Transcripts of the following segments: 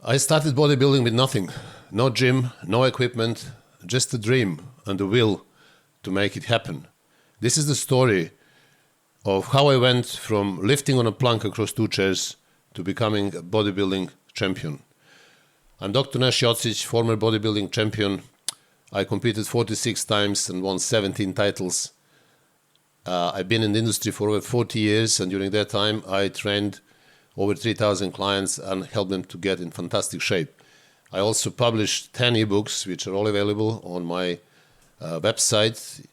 I started bodybuilding with nothing. No gym, no equipment, just a dream and the will to make it happen. This is the story of how I went from lifting on a plank across 2 chairs to becoming a bodybuilding champion. I'm Dr. Nash Jocic, former bodybuilding champion. I competed 46 times and won 17 titles. I've been in the industry for over 40 years, and during that time I trained over 3,000 clients and helped them to get in fantastic shape. I also published 10 ebooks, which are all available on my website.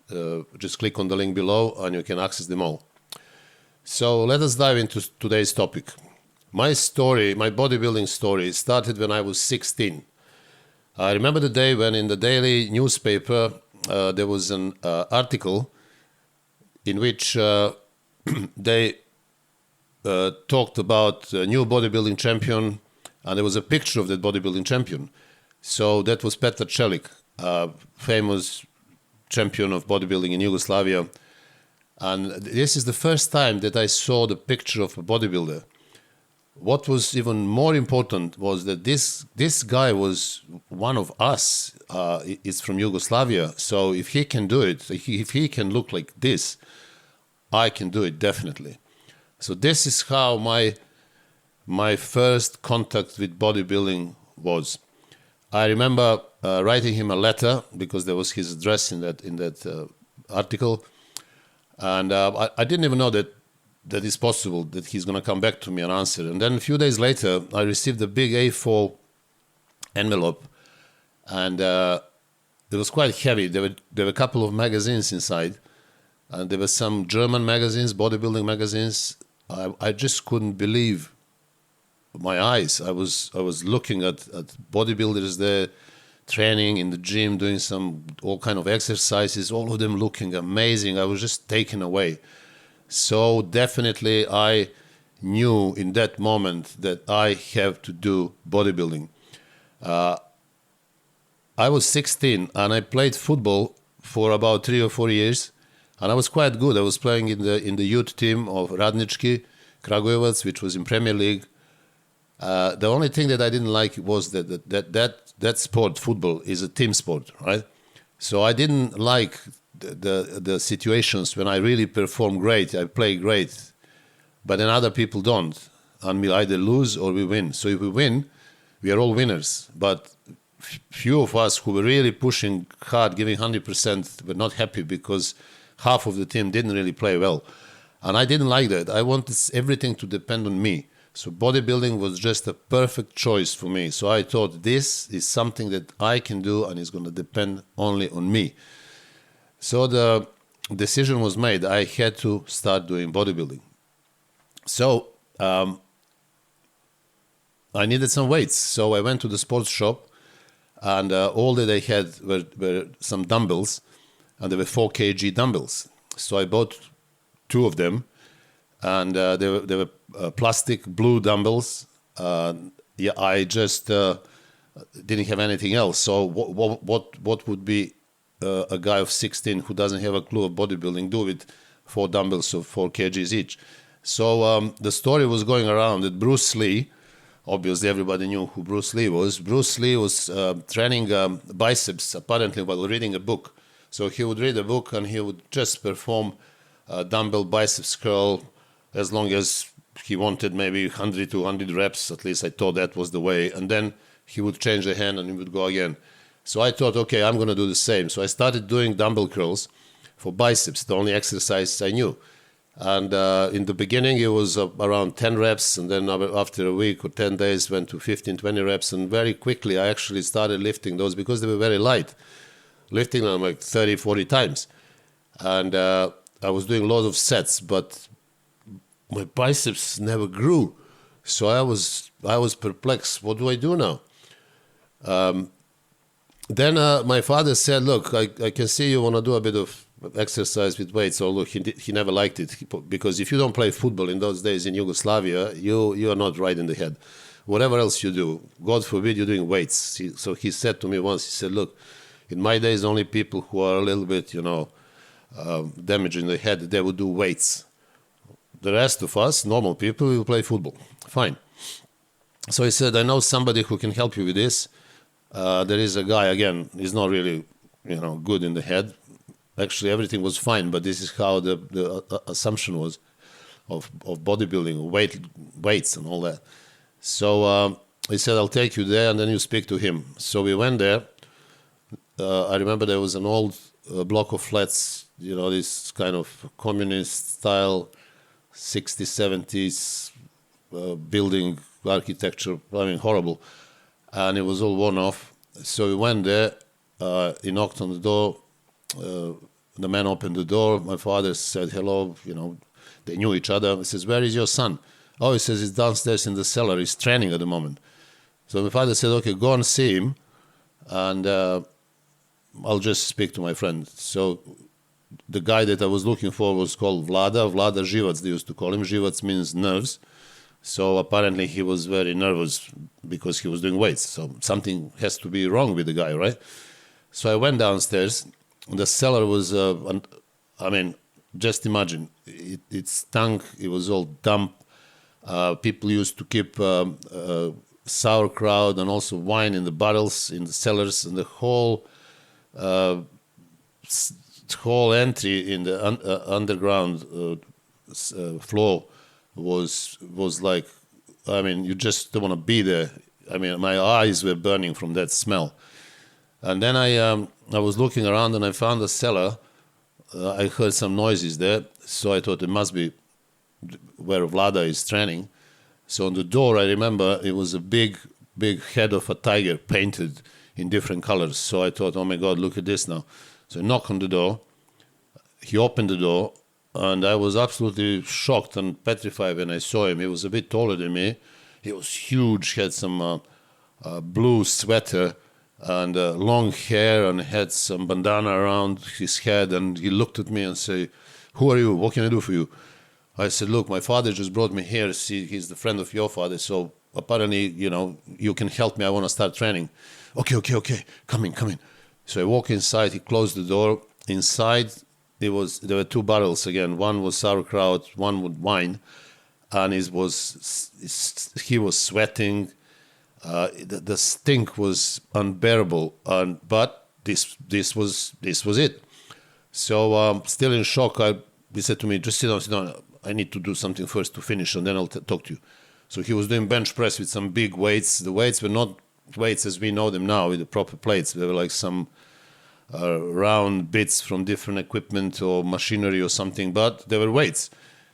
Just click on the link below and you can access them all. So let us dive into today's topic. My story, my bodybuilding story, started when I was 16. I remember the day when in the daily newspaper there was an article in which they talked about a new bodybuilding champion, and there was a picture of that bodybuilding champion. So that was Petar Celik, famous champion of bodybuilding in Yugoslavia. And this is the first time that I saw the picture of a bodybuilder. What was even more important was that this guy was one of us. He's from Yugoslavia. So if he can do it, if he can look like this, I can do it definitely. So this is how my first contact with bodybuilding was. I remember writing him a letter because there was his address in that article, and I didn't even know that it's possible that he's going to come back to me and answer. And then a few days later, I received a big A4 envelope, and it was quite heavy. There were a couple of magazines inside, and there were some German magazines, bodybuilding magazines. I just couldn't believe my eyes. I was looking at bodybuilders there, training in the gym, doing all kind of exercises, all of them looking amazing. I was just taken away. So definitely I knew in that moment that I have to do bodybuilding. I was 16 and I played football for about 3 or 4 years, and I was quite good. I was playing in the youth team of Radnički Kragujevac, which was in Premier League. The only thing that I didn't like was that sport, football, is a team sport, right? So I didn't like the situations when I really perform great, I play great, but then other people don't, and we either lose or we win. So if we win, we are all winners. But few of us who were really pushing hard, giving 100%, were not happy because half of the team didn't really play well. And I didn't like that. I wanted everything to depend on me. So bodybuilding was just a perfect choice for me. So I thought this is something that I can do and it's going to depend only on me. So the decision was made. I had to start doing bodybuilding. So I needed some weights. So I went to the sports shop, and all that they had were some dumbbells, and there were 4 kg dumbbells. So I bought 2 of them, and they were plastic blue dumbbells. I just didn't have anything else. So what would be a guy of 16 who doesn't have a clue of bodybuilding do with 4 dumbbells of 4 kgs each? So the story was going around that Bruce Lee, obviously everybody knew who Bruce Lee was. Bruce Lee was training biceps apparently while reading a book. So he would read a book and he would just perform dumbbell biceps curl as long as he wanted, maybe 100 to 100 reps. At least I thought that was the way. And then he would change the hand and he would go again. So I thought, okay, I'm going to do the same. So I started doing dumbbell curls for biceps, the only exercise I knew. And in the beginning, it was around 10 reps. And then after a week or 10 days, went to 15, 20 reps. And very quickly, I actually started lifting those because they were very light. Lifting them like 30, 40 times. And I was doing lots of sets, but my biceps never grew. So I was perplexed. What do I do now? Then my father said, look, I can see you want to do a bit of exercise with weights. So look, he never liked it because if you don't play football in those days in Yugoslavia, you are not right in the head. Whatever else you do, God forbid you're doing weights. So he said to me once, he said, look, in my days, only people who are a little bit, damaged in the head, they would do weights. The rest of us, normal people, will play football. Fine. So he said, I know somebody who can help you with this. There is a guy, again, he's not really, good in the head. Actually, everything was fine, but this is how the assumption was of bodybuilding, weights and all that. So he said, I'll take you there and then you speak to him. So we went there. I remember there was an old block of flats, this kind of communist style 60s, 70s building architecture, horrible. And it was all worn off. So we went there, he knocked on the door, the man opened the door, my father said hello, they knew each other. He says, where is your son? Oh, he says, he's downstairs in the cellar, he's training at the moment. So my father said, okay, go and see him, and I'll just speak to my friend. So the guy that I was looking for was called Vlada Živac, they used to call him. Živac means nerves. So apparently he was very nervous because he was doing weights. So something has to be wrong with the guy, right? So I went downstairs. The cellar was, just imagine, it stunk. It was all damp. People used to keep sauerkraut and also wine in the barrels, in the cellars, and the whole entry in the underground floor was like, you just don't want to be there. My eyes were burning from that smell. And then I was looking around and I found a cellar. I heard some noises there, so I thought it must be where Vlada is training. So on the door, I remember it was a big head of a tiger painted in different colors. So I thought, oh my God, look at this now. So I knocked on the door. He opened the door, and I was absolutely shocked and petrified when I saw him. He was a bit taller than me. He was huge. He had some blue sweater and long hair, and had some bandana around his head. And he looked at me and said, who are you? What can I do for you? I said, look, my father just brought me here. See, he's the friend of your father. So apparently, you can help me. I want to start training. Okay. Come in. So I walk inside. He closed the door. Inside, there were two barrels again. One was sauerkraut, one with wine. And he was sweating. The stink was unbearable. But this was it. So still in shock, he said to me, just sit down. I need to do something first to finish, and then I'll talk to you. So he was doing bench press with some big weights. The weights were not weights as we know them now with the proper plates. They were like some round bits from different equipment or machinery or something, but they were weights.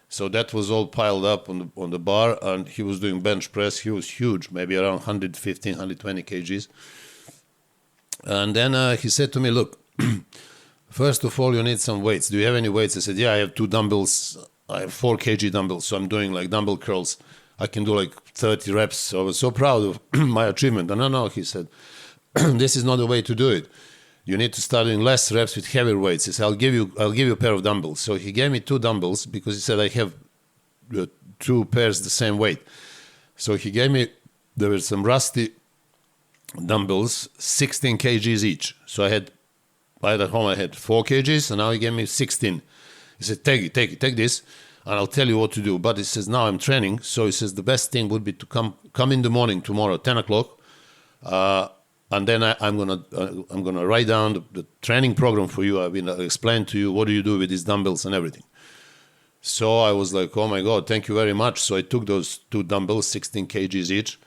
So that was all piled up on the bar, and he was doing bench press. He was huge, maybe around 115, 120 kgs. And then he said to me, look, first of all, you need some weights. Do you have any weights? I said, yeah, I have 2 dumbbells. I have 4 kg dumbbells, so I'm doing like dumbbell curls. I can do like 30 reps. So I was so proud of my achievement. No, he said, this is not the way to do it. You need to start doing less reps with heavier weights. He said, I'll give you a pair of dumbbells. So he gave me 2 dumbbells because he said I have 2 pairs the same weight. So he gave me, there were some rusty dumbbells, 16 kgs each. So I had at home I had 4 kgs, and now he gave me 16. He said, take this, and I'll tell you what to do. But he says, now I'm training. So he says, the best thing would be to come in the morning tomorrow, 10 o'clock, and then I'm gonna write down the training program for you. I'll explain to you what do you do with these dumbbells and everything. So I was like, oh my God, thank you very much. So I took those 2 dumbbells, 16 kgs each,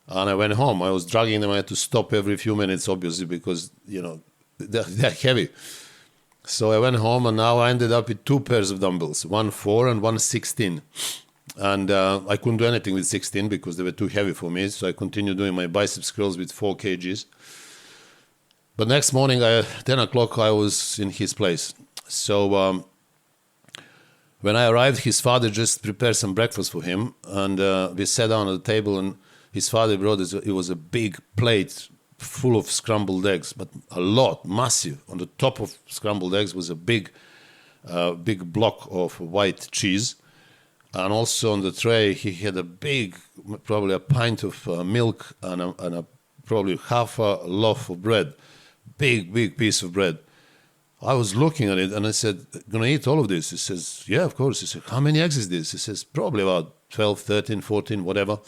and I went home. I was dragging them. I had to stop every few minutes, obviously, because, they're heavy. So I went home, and now I ended up with 2 pairs of dumbbells, one 4 and one 16. And I couldn't do anything with 16 because they were too heavy for me. So I continued doing my biceps curls with 4 kgs. But next morning, 10 o'clock, I was in his place. So when I arrived, his father just prepared some breakfast for him. And we sat down at the table, and his father brought it. It was a big plate full of scrambled eggs, but a lot, massive. On the top of scrambled eggs was a big block of white cheese. And also on the tray, he had a big, probably a pint of milk and probably half a loaf of bread. Big piece of bread. I was looking at it and I said, gonna eat all of this? He says, yeah, of course. He said, how many eggs is this? He says, probably about 12, 13, 14, whatever.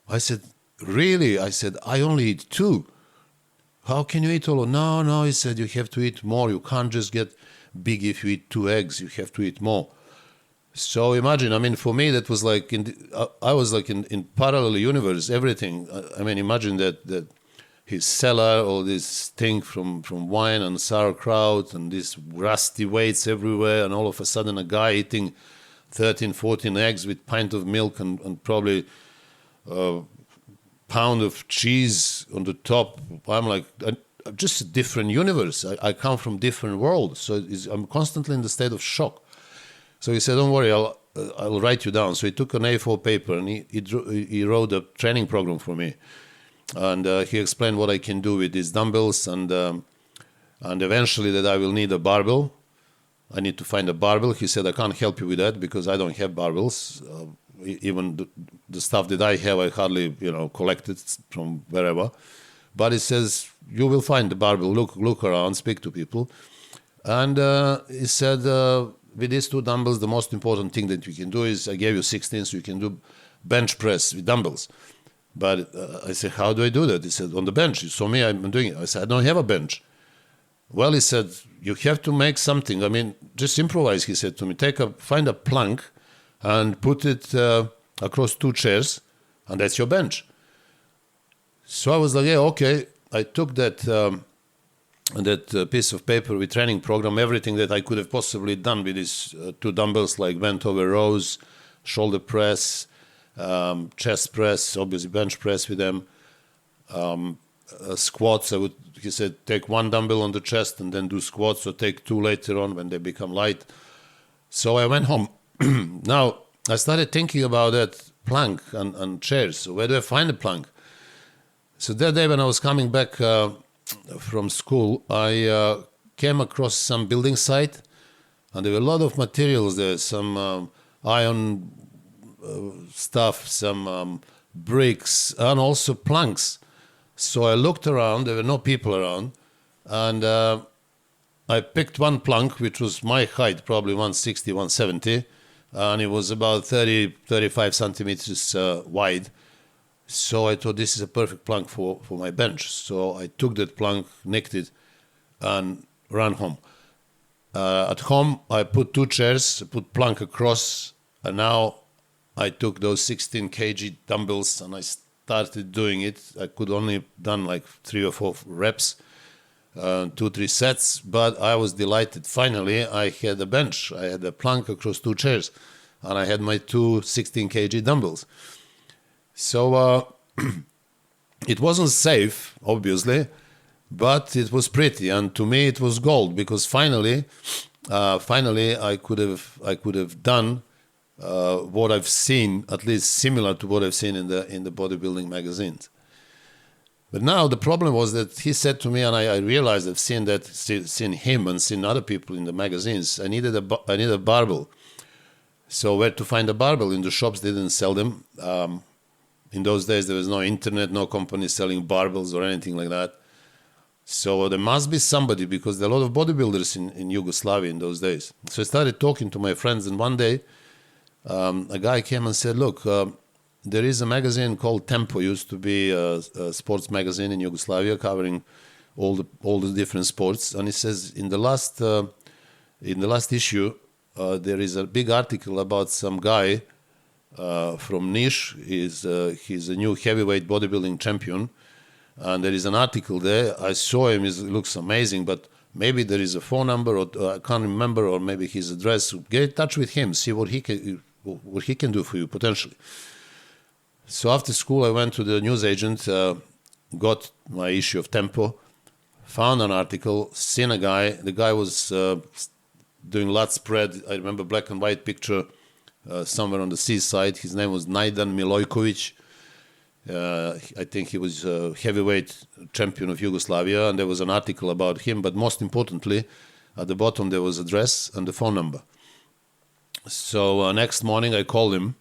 I said, really? I said, I only eat 2. How can you eat all? No, he said, you have to eat more. You can't just get big if you eat 2 eggs. You have to eat more. So imagine, I mean, for me, that was like, I was like in parallel universe, everything. I mean, imagine that his cellar, all this thing from wine and sauerkraut and these rusty weights everywhere, and all of a sudden a guy eating 13, 14 eggs with pint of milk and probably a pound of cheese on the top. I'm like, just a different universe. I come from different worlds, so I'm constantly in the state of shock. So he said, don't worry, I'll write you down. So he took an A4 paper and he wrote a training program for me. And he explained what I can do with these dumbbells and eventually that I will need a barbell. I need to find a barbell. He said, I can't help you with that because I don't have barbells. Even the stuff that I have, I hardly, collected from wherever. But he says, you will find the barbell. Look around, speak to people. And he said, with these 2 dumbbells, the most important thing that you can do is, I gave you 16, so you can do bench press with dumbbells. But I said, how do I do that? He said, on the bench. You saw me, I'm doing it. I said, I don't have a bench. Well, he said, you have to make something. I mean, just improvise, he said to me. Find a plank and put it across 2 chairs, and that's your bench. So I was like, yeah, okay. I took that piece of paper with training program, everything that I could have possibly done with these 2 dumbbells, like bent over rows, shoulder press, chest press, obviously bench press with them, squats. He said, take 1 dumbbell on the chest and then do squats, or take 2 later on when they become light. So I went home. Now, I started thinking about that plank and chairs. So where do I find a plank? So that day when I was coming back from school, I came across some building site, and there were a lot of materials there, some iron stuff, some bricks, and also planks. So I looked around, there were no people around, and I picked 1 plank, which was my height, probably 160, 170, and it was about 30, 35 centimeters wide. So I thought this is a perfect plank for my bench. So I took that plank, nicked it, and ran home. At home, I put 2 chairs, put plank across, and now I took those 16 kg dumbbells and I started doing it. I could only done like 3 or 4 reps, 2-3 sets, but I was delighted. Finally, I had a bench. I had a plank across 2 chairs, and I had my 2 16 kg dumbbells. So it wasn't safe, obviously, but it was pretty, and to me it was gold, because finally I could have done what I've seen, at least similar to what I've seen in the bodybuilding magazines. But now the problem was that he said to me, and I realized I've seen him and seen other people in the magazines. I needed a barbell. So where to find a barbell? In the shops, they didn't sell them. In those days, there was no internet, no company selling barbells or anything like that. So there must be somebody, because there are a lot of bodybuilders in Yugoslavia in those days. So I started talking to my friends, and one day a guy came and said, look, there is a magazine called Tempo, used to be a sports magazine in Yugoslavia covering all the different sports. And he says in the last issue, there is a big article about some guy from Nash. He's a new heavyweight bodybuilding champion, and there is an article there. I saw him; he looks amazing, but maybe there is a phone number, or I can't remember, or maybe his address. Get in touch with him, see what he can do for you potentially. So after school, I went to the newsagent, got my issue of Tempo, found an article, seen a guy. The guy was doing lat spread. I remember black and white picture. Somewhere on the seaside. His name was Najdan Milojkovic. I think he was a heavyweight champion of Yugoslavia, and there was an article about him, but most importantly, at the bottom there was address and the phone number. So next morning I called him,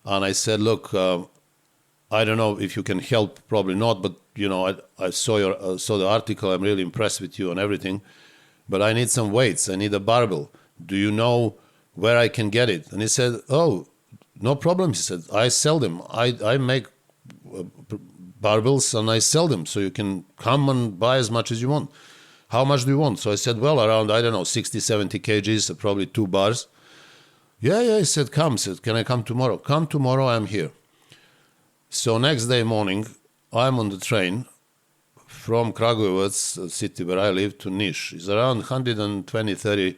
and I said, look, I don't know if you can help, probably not, but I saw the article, I'm really impressed with you and everything, but I need some weights, I need a barbell. Do you know where I can get it? And he said, oh, no problem. He said, I sell them. I make barbells, and I sell them. So you can come and buy as much as you want. How much do you want? So I said, well, around, I don't know, 60, 70 kgs, probably 2 bars. Yeah, he said, come. I said, can I come tomorrow? Come tomorrow, I'm here. So next day morning, I'm on the train from Kragujevac, a city where I live, to Niš. It's around 120, 30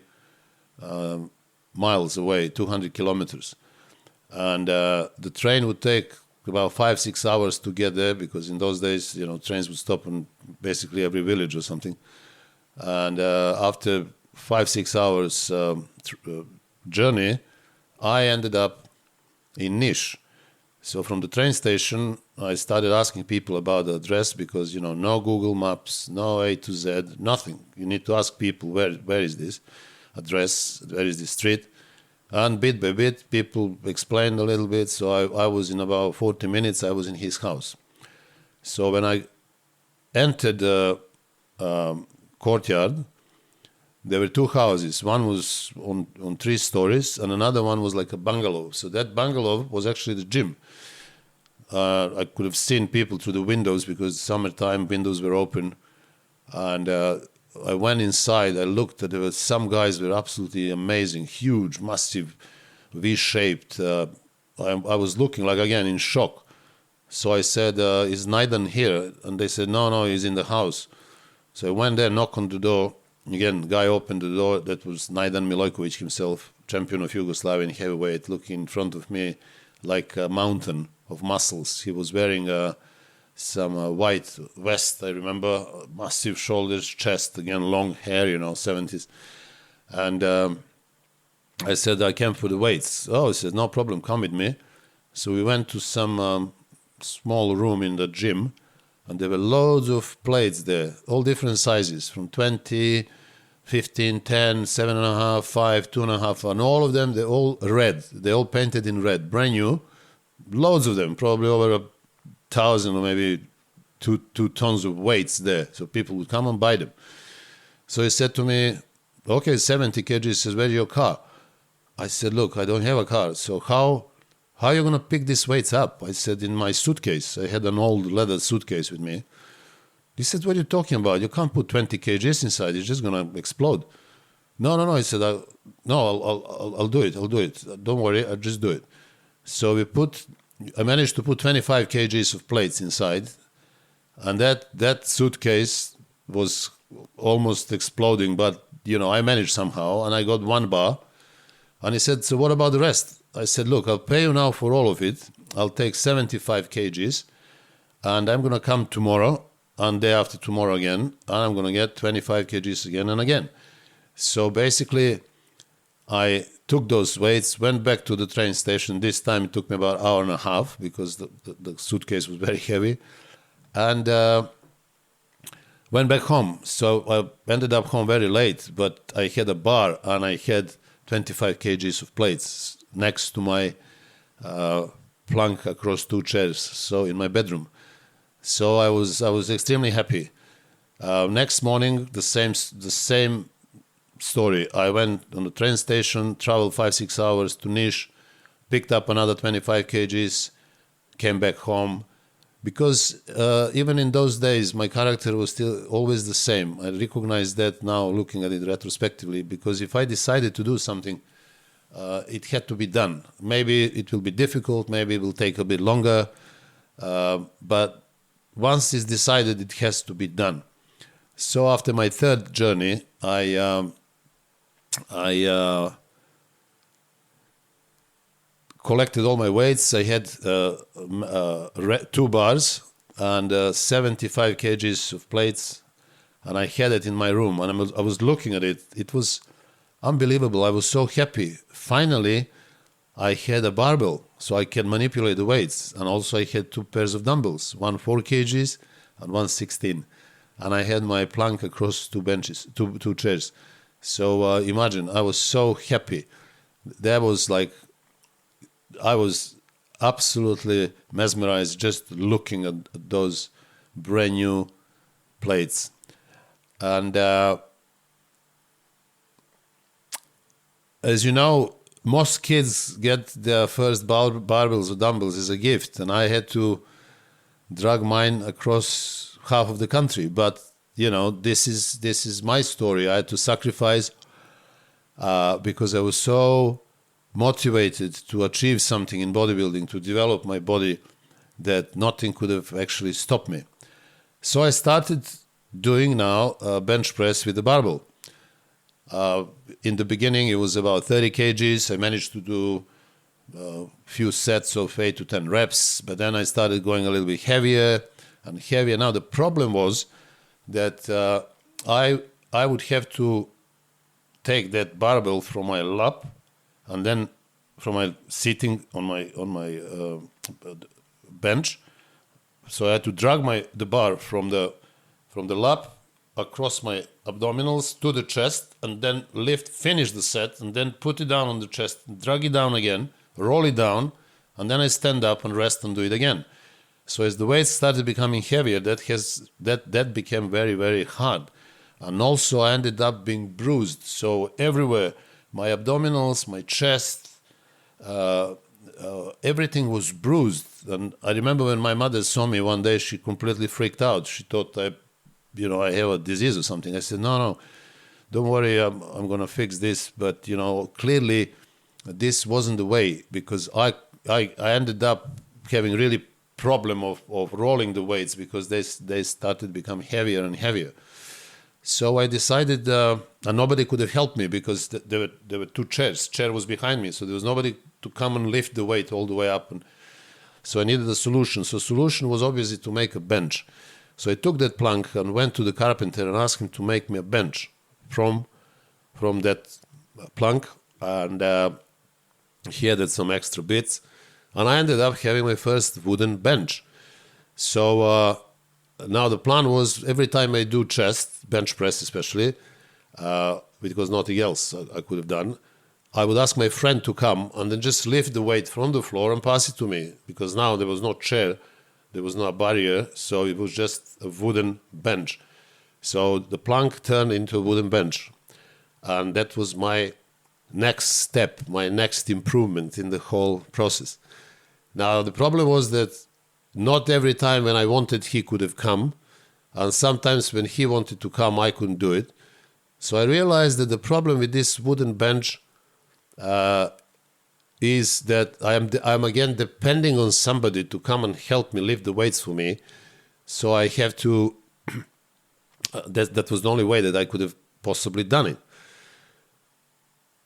miles away, 200 kilometers. And the train would take about 5-6 hours to get there, because in those days, trains would stop in basically every village or something. And after 5-6 hours journey, I ended up in Niš. So from the train station, I started asking people about the address, because, no Google Maps, no A to Z, nothing. You need to ask people, where is this address, where is this street? And bit by bit, people explained a little bit. So I was in about 40 minutes, I was in his house. So when I entered the courtyard, there were 2 houses. One was on 3 stories, and another one was like a bungalow. So that bungalow was actually the gym. I could have seen people through the windows, because summertime windows were open. And I went inside, I looked at it. Some guys were absolutely amazing, huge, massive, V-shaped. I was looking like, again, in shock. So I said, is Naidan here? And they said, no, he's in the house. So I went there, knocked on the door. Again, guy opened the door. That was Naidan Milojkovic himself, champion of Yugoslavian heavyweight, looking in front of me like a mountain of muscles. He was wearing some white vest, I remember, massive shoulders, chest, again, long hair, 70s. And I said, I came for the weights. Oh, he said, no problem, come with me. So we went to some small room in the gym, and there were loads of plates there, all different sizes, from 20, 15, 10, 7.5, 5, 2.5, and all of them, they're all red. They're all painted in red, brand new. Loads of them, probably over 1,000 or maybe 2 tons of weights there. So people would come and buy them. So he said to me, okay, 70 kg. He says, where's your car? I said, look, I don't have a car. So how are you going to pick these weights up? I said, in my suitcase. I had an old leather suitcase with me. He said, what are you talking about? You can't put 20 kgs inside. It's just going to explode. No. I said, I'll do it. I'll do it. Don't worry. I'll just do it. So I managed to put 25 kgs of plates inside. And that suitcase was almost exploding. But, I managed somehow. And I got 1 bar. And he said, so what about the rest? I said, look, I'll pay you now for all of it. I'll take 75 kgs. And I'm going to come tomorrow. And day after tomorrow again, and I'm going to get 25 kgs again and again. So basically, I took those weights, went back to the train station. This time it took me about 1.5 hours because the suitcase was very heavy. And went back home. So I ended up home very late, but I had a bar and I had 25 kgs of plates next to my plank across 2 chairs, so in my bedroom. So I was extremely happy. Next morning, the same story. I went on the train station, traveled 5-6 hours to Niš, picked up another 25 kgs, came back home. Because even in those days, my character was still always the same. I recognize that now, looking at it retrospectively, because if I decided to do something, it had to be done. Maybe it will be difficult, maybe it will take a bit longer, but once it's decided, it has to be done. So after my 3rd journey, I collected all my weights. I had 2 bars and 75 kgs of plates, and I had it in my room. And I was looking at it. It was unbelievable. I was so happy. Finally, I had a barbell, so I can manipulate the weights. And also I had 2 pairs of dumbbells, one 4 kgs and one 16. And I had my plank across 2 benches, two chairs. So imagine, I was so happy. That was like, I was absolutely mesmerized just looking at those brand new plates. And as you know, most kids get their first barbells or dumbbells as a gift, and I had to drug mine across half of the country. But this is my story. I had to sacrifice because I was so motivated to achieve something in bodybuilding, to develop my body, that nothing could have actually stopped me. So I started doing now bench press with the barbell. In the beginning, it was about 30 kgs. I managed to do a few sets of 8 to 10 reps, but then I started going a little bit heavier and heavier. Now the problem was that I would have to take that barbell from my lap, and then from my sitting on my bench. So I had to drag the bar from the lap across my abdominals to the chest, and then finish the set, and then put it down on the chest, drag it down again, roll it down, and then I stand up and rest and do it again. So as the weight started becoming heavier, that became very, very hard. And also I ended up being bruised. So everywhere, my abdominals, my chest, everything was bruised. And I remember when my mother saw me one day, she completely freaked out. She thought I have a disease or something. I said, no, don't worry, I'm going to fix this. But, clearly this wasn't the way, because I ended up having really problem of rolling the weights, because they started become heavier and heavier. So I decided, and nobody could have helped me, because there were two chairs. Chair was behind me, so there was nobody to come and lift the weight all the way up. And so I needed a solution. So solution was obviously to make a bench. So I took that plank and went to the carpenter and asked him to make me a bench from that plank, and he added some extra bits, and I ended up having my first wooden bench. So now the plan was, every time I do chest, bench press especially, because nothing else I could have done, I would ask my friend to come and then just lift the weight from the floor and pass it to me, because now there was no chair, there was no barrier, so it was just a wooden bench. So the plank turned into a wooden bench, and that was my next step, my next improvement in the whole process. Now the problem was that not every time when I wanted he could have come, and sometimes when he wanted to come I couldn't do it. So I realized that the problem with this wooden bench is that I'm again depending on somebody to come and help me lift the weights for me. So I have to, that was the only way that I could have possibly done it.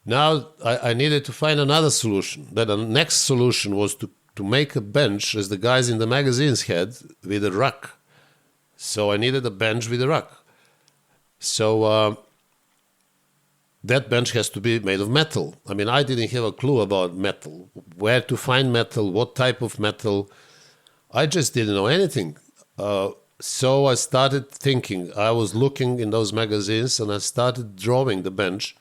Now I needed to find another solution. Then the next solution was to make a bench, as the guys in the magazines had, with a rack. So I needed a bench with a rack. So that bench has to be made of metal. I mean, I didn't have a clue about metal, where to find metal, what type of metal. I just didn't know anything. So I started thinking. I was looking in those magazines, and I started drawing the bench,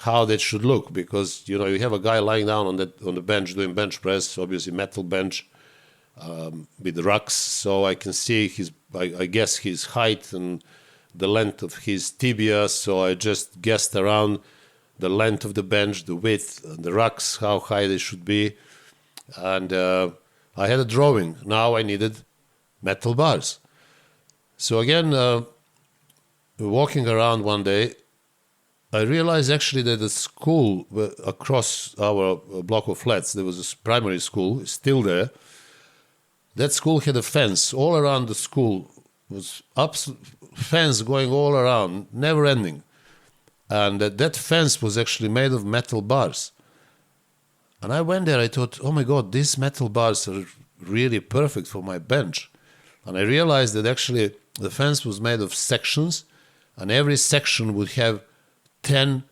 how that should look, because you have a guy lying down on the bench doing bench press, obviously metal bench with the racks, so I can see I guess his height and the length of his tibia. So I just guessed around the length of the bench, the width, and the racks, how high they should be, and I had a drawing. Now I needed metal bars. So again, walking around one day, I realized actually that the school across our block of flats, there was a primary school, still there. That school had a fence. All around the school was fence going all around, never ending. And that fence was actually made of metal bars. And I went there, I thought, oh my God, these metal bars are really perfect for my bench. And I realized that actually the fence was made of sections, and every section would have 10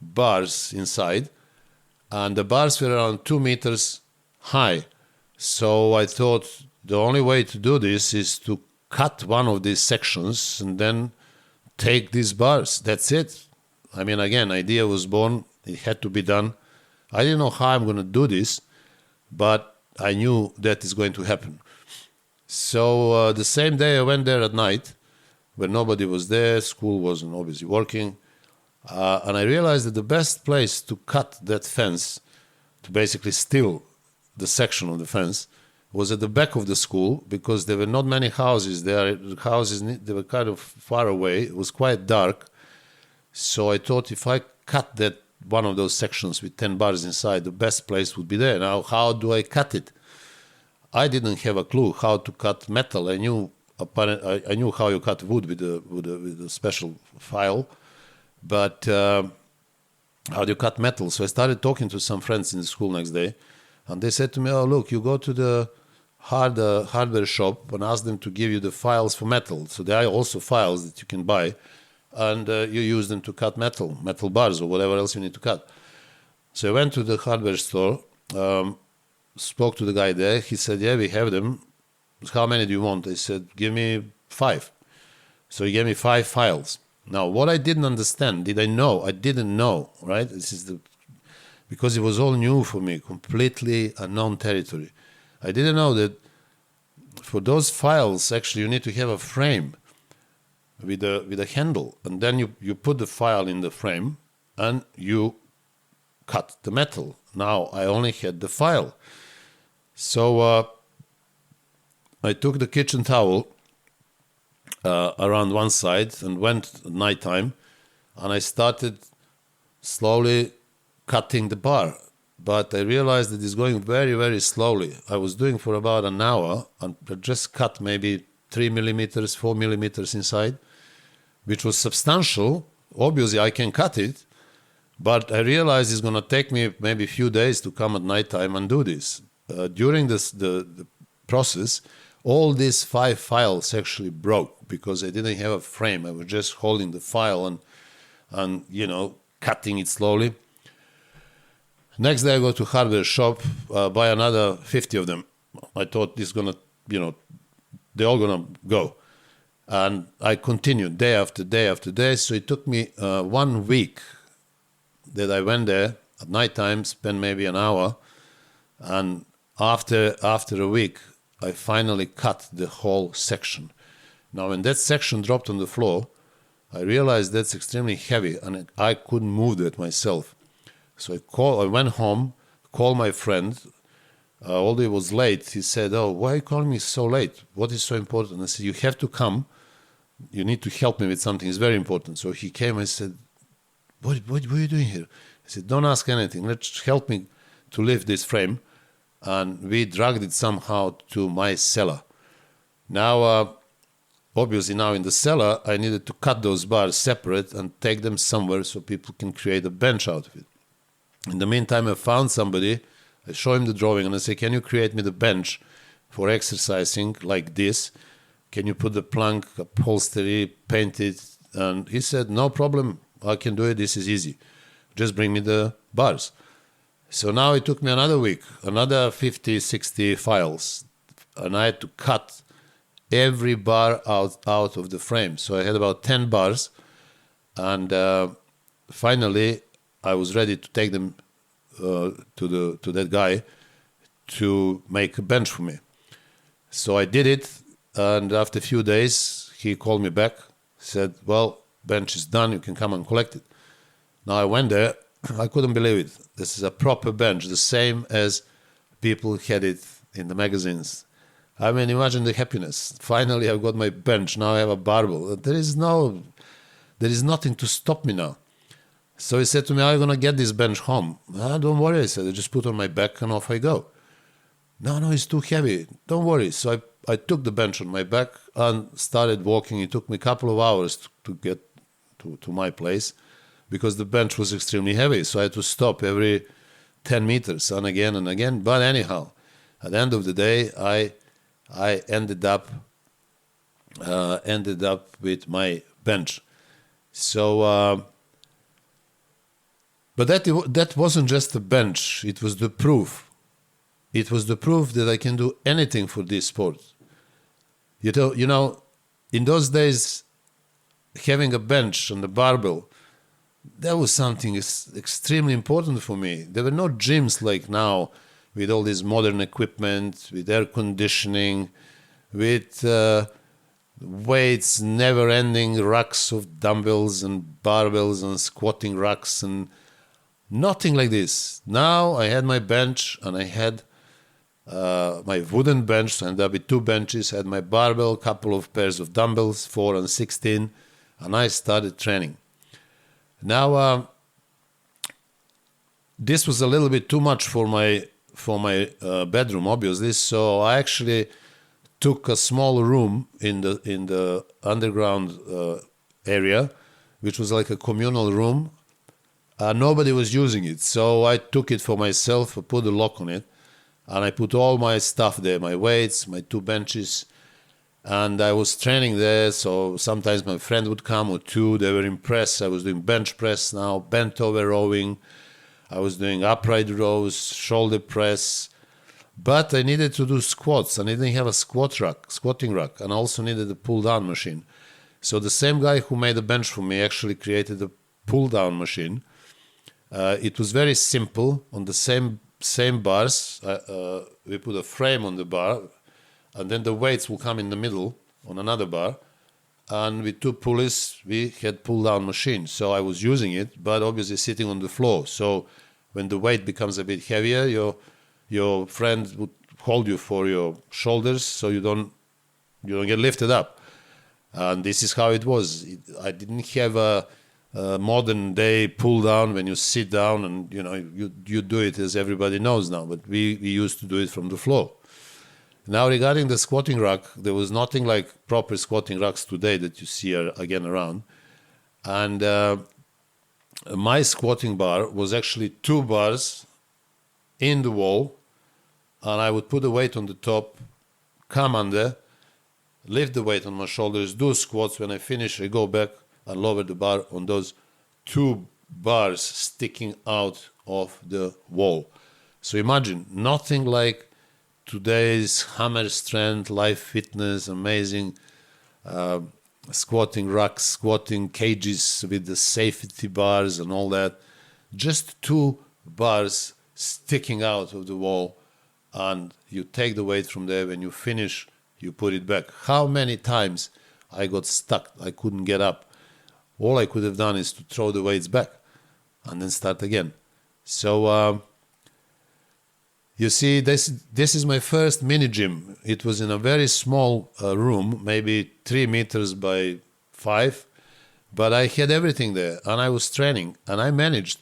bars inside, and the bars were around 2 meters high. So I thought the only way to do this is to cut one of these sections and then take these bars. That's it. I mean, again, idea was born. It had to be done. I didn't know how I'm going to do this, but I knew that is going to happen. So the same day I went there at night when nobody was there. School wasn't obviously working. And I realized that the best place to cut that fence, to basically steal the section of the fence, was at the back of the school because there were not many houses there. The houses, they were kind of far away. It was quite dark. So I thought if I cut that one of those sections with 10 bars inside, the best place would be there. Now, how do I cut it? I didn't have a clue how to cut metal. I knew how you cut wood with a special file, but how do you cut metal? So I started talking to some friends in the school next day, and they said to me, "Oh, look, you go to the hardware shop and ask them to give you the files for metal. So there are also files that you can buy, and you use them to cut metal bars or whatever else you need to cut." So I went to the hardware store, spoke to the guy there. He said, "Yeah, we have them. How many do you want?" I said, "Give me 5. So he gave me 5 files. Now, what I didn't understand, I didn't know, right? Because it was all new for me, completely unknown territory. I didn't know that for those files, actually, you need to have a frame with a handle. And then you put the file in the frame and you cut the metal. Now, I only had the file. So I took the kitchen towel around one side and went at nighttime, and I started slowly cutting the bar. But I realized that it's going very, very slowly. I was doing for about an hour, and I just cut maybe 3 millimeters, 4 millimeters inside, which was substantial. Obviously, I can cut it, but I realized it's going to take me maybe a few days to come at nighttime and do this. During the process, all these 5 files actually broke because I didn't have a frame. I was just holding the file and cutting it slowly. Next day I go to hardware shop, buy another 50 of them. I thought this is gonna, they're all gonna go. And I continued day after day after day. So it took me 1 week that I went there at nighttime, spent maybe an hour. And after a week, I finally cut the whole section. Now, when that section dropped on the floor, I realized that's extremely heavy and I couldn't move that myself. So I went home, called my friend. Although it was late, he said, "Oh, why are you calling me so late? What is so important?" I said, "You have to come. You need to help me with something. It's very important." So he came and said, what are you doing here? I said, "Don't ask anything. Let's help me to lift this frame." And we dragged it somehow to my cellar. Now, obviously now in the cellar, I needed to cut those bars separate and take them somewhere so people can create a bench out of it. In the meantime, I found somebody, I show him the drawing and I say, "Can you create me the bench for exercising like this? Can you put the plank, upholstery, paint it?" And he said, "No problem, I can do it, this is easy. Just bring me the bars." So now it took me another week, another 50, 60 files, and I had to cut every bar out of the frame. So I had about 10 bars, and finally I was ready to take them to that guy to make a bench for me. So I did it, and after a few days he called me back, said, "Well, bench is done, you can come and collect it." Now I went there. I couldn't believe it. This is a proper bench, the same as people had it in the magazines. I mean, imagine the happiness. Finally, I've got my bench. Now I have a barbell. There is nothing to stop me now. So he said to me, "How are you going to get this bench home?" "Don't worry," I said. "I just put it on my back and off I go." No, it's too heavy. "Don't worry." So I took the bench on my back and started walking. It took me a couple of hours to get to my place, because the bench was extremely heavy. So I had to stop every 10 meters and again. But anyhow, at the end of the day, I ended up with my bench. So, but that wasn't just a bench. It was the proof. It was the proof that I can do anything for this sport. You know, in those days, having a bench and a barbell, that was something extremely important for me. There were no gyms like now with all this modern equipment, with air conditioning, with weights, never-ending racks of dumbbells and barbells and squatting racks and nothing like this. Now I had my bench and I had my wooden bench, so I ended up with 2 benches, had my barbell, couple of pairs of dumbbells, 4 and 16, and I started training. Now, this was a little bit too much for my bedroom, obviously, so I actually took a small room in the underground area, which was like a communal room. Nobody was using it, so I took it for myself, I put a lock on it, and I put all my stuff there, my weights, my 2 benches, and I was training there. So sometimes my friend would come, or 2. They were impressed. I was doing bench press now, bent over rowing. I was doing upright rows, shoulder press, but I needed to do squats. I didn't have a squatting rack, and I also needed a pull down machine. So the same guy who made a bench for me actually created a pull down machine. It was very simple. On the same bars, we put a frame on the bar, and then the weights will come in the middle on another bar, and with 2 pulleys we had pull down machine. So I was using it, but obviously sitting on the floor. So when the weight becomes a bit heavier, your friend would hold you for your shoulders, so you don't get lifted up. And this is how it was. I didn't have a modern day pull down when you sit down and you do it as everybody knows now, but we used to do it from the floor. Now, regarding the squatting rack, there was nothing like proper squatting racks today that you see again around. And my squatting bar was actually 2 bars in the wall, and I would put the weight on the top, come under, lift the weight on my shoulders, do squats. When I finish, I go back and lower the bar on those 2 bars sticking out of the wall. So imagine, nothing like today's hammer strength, life fitness, amazing squatting racks, squatting cages with the safety bars and all that. Just 2 bars sticking out of the wall, and you take the weight from there. When you finish, you put it back. How many times I got stuck, I couldn't get up. All I could have done is to throw the weights back and then start again. So you see, this is my first mini gym. It was in a very small room, maybe 3 meters by 5, but I had everything there, and I was training, and I managed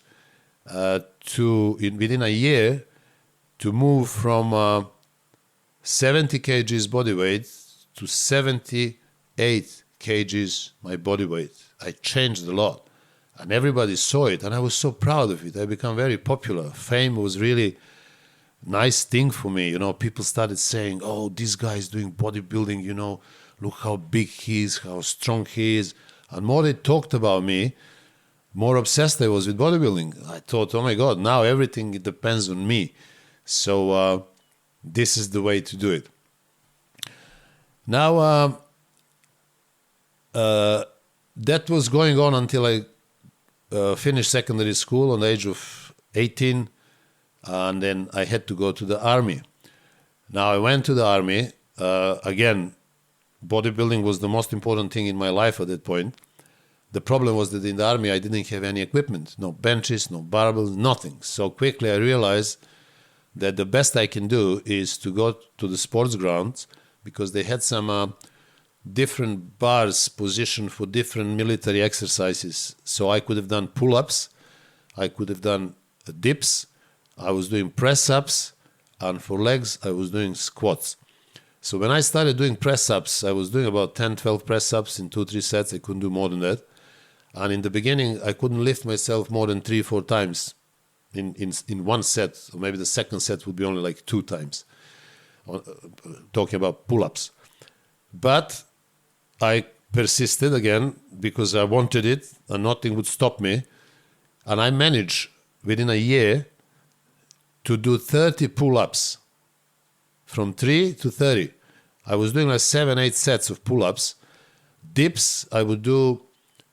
within a year to move from 70 kgs body weight to 78 kgs my body weight. I changed a lot, and everybody saw it, and I was so proud of it. I became very popular. Fame was really nice thing for me. People started saying, "Oh, this guy is doing bodybuilding, look how big he is, how strong he is." And more they talked about me, more obsessed I was with bodybuilding. I thought, oh my God, now everything depends on me. So this is the way to do it. Now, that was going on until I finished secondary school on the age of 18, and then I had to go to the army. Now I went to the army. Again, bodybuilding was the most important thing in my life at that point. The problem was that in the army I didn't have any equipment, no benches, no barbells, nothing. So quickly I realized that the best I can do is to go to the sports grounds, because they had some different bars positioned for different military exercises. So I could have done pull-ups, I could have done dips, I was doing press-ups, and for legs I was doing squats. So when I started doing press-ups, I was doing about 10, 12 press-ups in 2-3 sets. I couldn't do more than that. And in the beginning, I couldn't lift myself more than 3-4 times in one set, or maybe the second set would be only like 2 times, talking about pull-ups. But I persisted again because I wanted it and nothing would stop me. And I managed within a year to do 30 pull-ups, from 3 to 30. I was doing like 7-8 sets of pull-ups. Dips, I would do,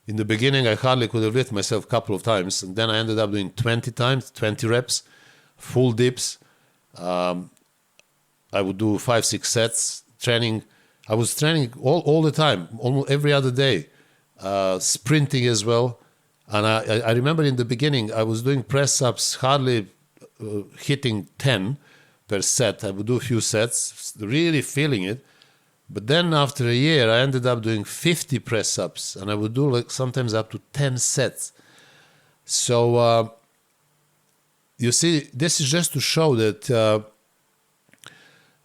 in the beginning, I hardly could have lifted myself a couple of times. And then I ended up doing 20 times, 20 reps, full dips. I would do 5-6 sets, training. I was training all the time, almost every other day, sprinting as well. And I remember in the beginning, I was doing press-ups, hardly hitting 10, per set. I would do a few sets, really feeling it. But then after a year, I ended up doing 50 press-ups, and I would do like sometimes up to 10 sets. So you see, this is just to show that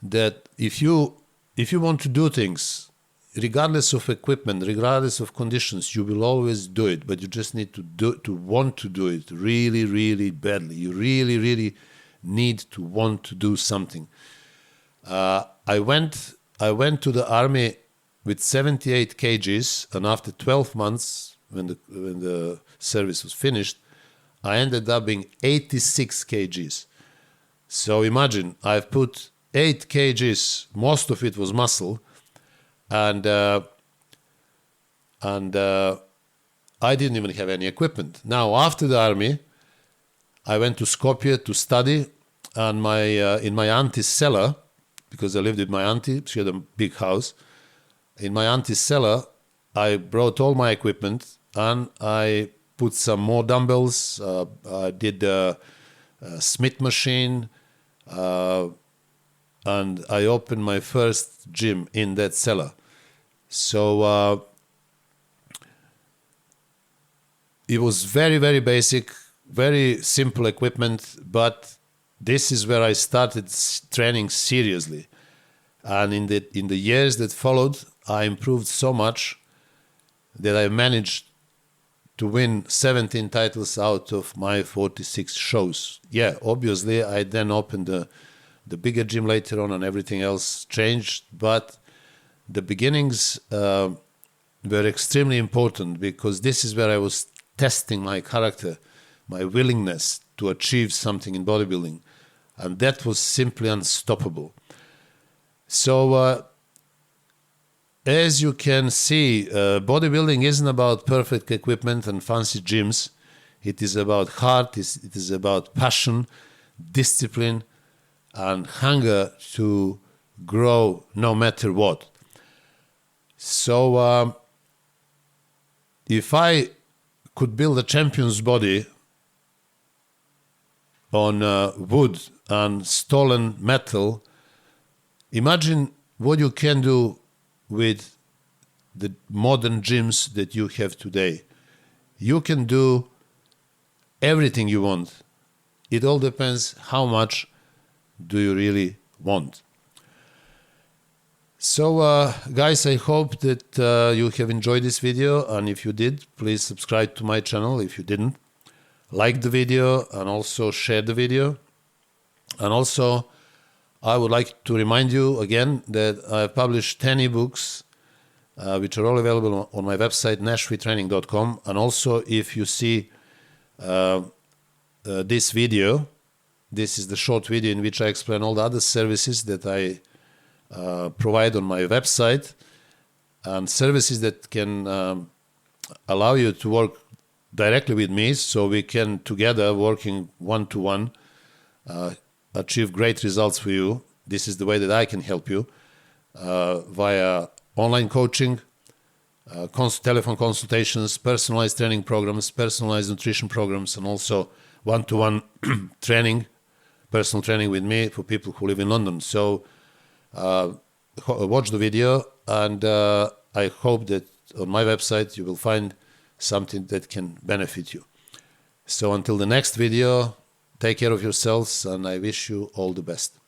that if you want to do things, regardless of equipment, regardless of conditions, you will always do it. But you just need to want to do it really, really badly. You really, really need to want to do something. I went to the army with 78 kgs, and after 12 months, when the service was finished, I ended up being 86 kgs. So imagine, I've put 8 kgs, most of it was muscle, and I didn't even have any equipment. Now, after the army, I went to Skopje to study, and in my auntie's cellar, because I lived with my auntie, she had a big house. In my auntie's cellar, I brought all my equipment, and I put some more dumbbells. I did a Smith machine, and I opened my first gym in that cellar. So it was very, very basic, very simple equipment, but this is where I started training seriously. And in the years that followed, I improved so much that I managed to win 17 titles out of my 46 shows. Yeah, obviously, I then opened the bigger gym later on, and everything else changed. But the beginnings were extremely important, because this is where I was testing my character, my willingness to achieve something in bodybuilding. And that was simply unstoppable. So as you can see, bodybuilding isn't about perfect equipment and fancy gyms. It is about heart, it is about passion, discipline, and hunger to grow no matter what. So if I could build a champion's body on wood and stolen metal, imagine what you can do with the modern gyms that you have today. You can do everything you want. It all depends how much do you really want. So guys, I hope that you have enjoyed this video, and if you did, please subscribe to my channel. If you didn't, like the video and also share the video. And also, I would like to remind you again that I've published 10 ebooks, which are all available on my website, nashfittraining.com. And also, if you see this video, this is the short video in which I explain all the other services that I provide on my website, and services that can allow you to work directly with me, so we can together, working one-to-one, achieve great results for you. This is the way that I can help you via online coaching, telephone consultations, personalized training programs, personalized nutrition programs, and also one-to-one training, personal training with me for people who live in London. So watch the video, and I hope that on my website you will find something that can benefit you. So until the next video, take care of yourselves, and I wish you all the best.